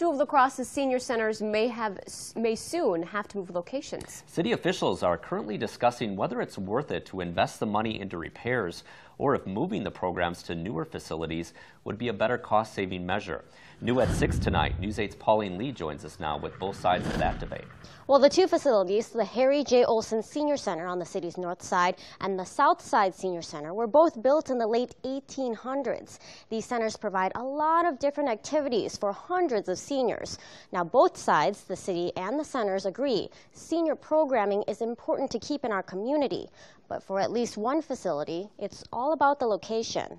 Two of La Crosse's senior centers may soon have to move locations. City officials are currently discussing whether it's worth it to invest the money into repairs or if moving the programs to newer facilities would be a better cost-saving measure. New at 6 tonight, News 8's Pauline Lee joins us now with both sides of that debate. Well, the two facilities, the Harry J. Olson Senior Center on the city's north side and the Southside Senior Center, were both built in the late 1800s. These centers provide a lot of different activities for hundreds of seniors. Now, both sides, the city and the centers, agree senior programming is important to keep in our community. But for at least one facility, it's all about the location.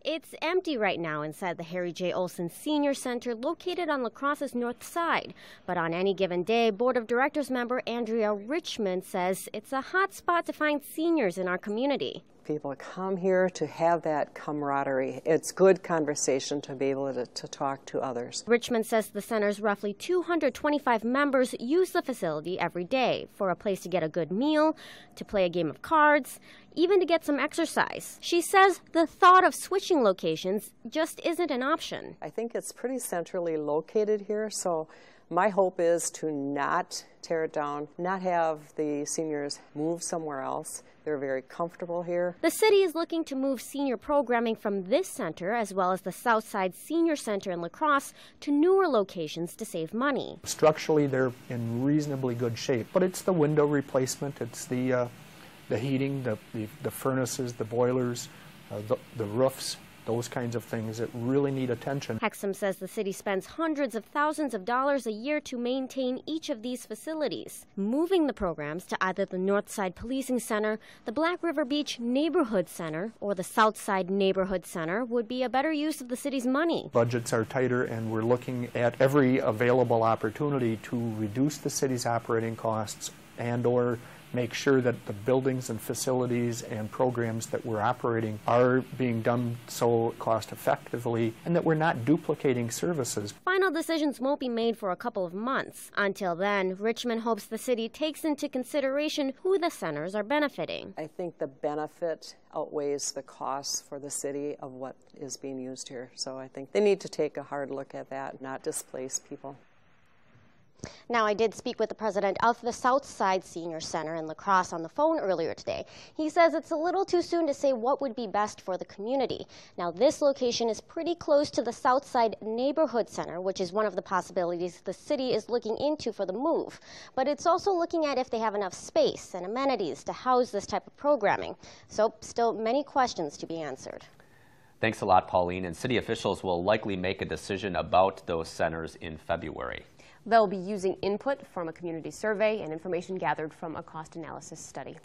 It's empty right now inside the Harry J. Olson Senior Center located on La Crosse's north side. But on any given day, Board of Directors member Andrea Richmond says it's a hot spot to find seniors in our community. People come here to have that camaraderie. It's good conversation to be able to talk to others. Richmond says the center's roughly 225 members use the facility every day for a place to get a good meal, to play a game of cards, even to get some exercise. She says the thought of switching locations just isn't an option. I think it's pretty centrally located here, so my hope is to not tear it down, not have the seniors move somewhere else. They're very comfortable here. The city is looking to move senior programming from this center, as well as the Southside Senior Center in La Crosse, to newer locations to save money. Structurally, they're in reasonably good shape, but it's the window replacement, it's the heating, the furnaces, the boilers, the roofs, those kinds of things that really need attention. Hexum says the city spends hundreds of thousands of dollars a year to maintain each of these facilities. Moving the programs to either the Northside Policing Center, the Black River Beach Neighborhood Center, or the Southside Neighborhood Center would be a better use of the city's money. Budgets are tighter, and we're looking at every available opportunity to reduce the city's operating costs and/or make sure that the buildings and facilities and programs that we're operating are being done so cost effectively and that we're not duplicating services. Final decisions won't be made for a couple of months. Until then, Richmond hopes the city takes into consideration who the centers are benefiting. I think the benefit outweighs the costs for the city of what is being used here. So I think they need to take a hard look at that, not displace people. Now, I did speak with the president of the Southside Senior Center in La Crosse on the phone earlier today. He says it's a little too soon to say what would be best for the community. Now, this location is pretty close to the Southside Neighborhood Center, which is one of the possibilities the city is looking into for the move. But it's also looking at if they have enough space and amenities to house this type of programming. So, still many questions to be answered. Thanks a lot, Pauline. And city officials will likely make a decision about those centers in February. They'll be using input from a community survey and information gathered from a cost analysis study.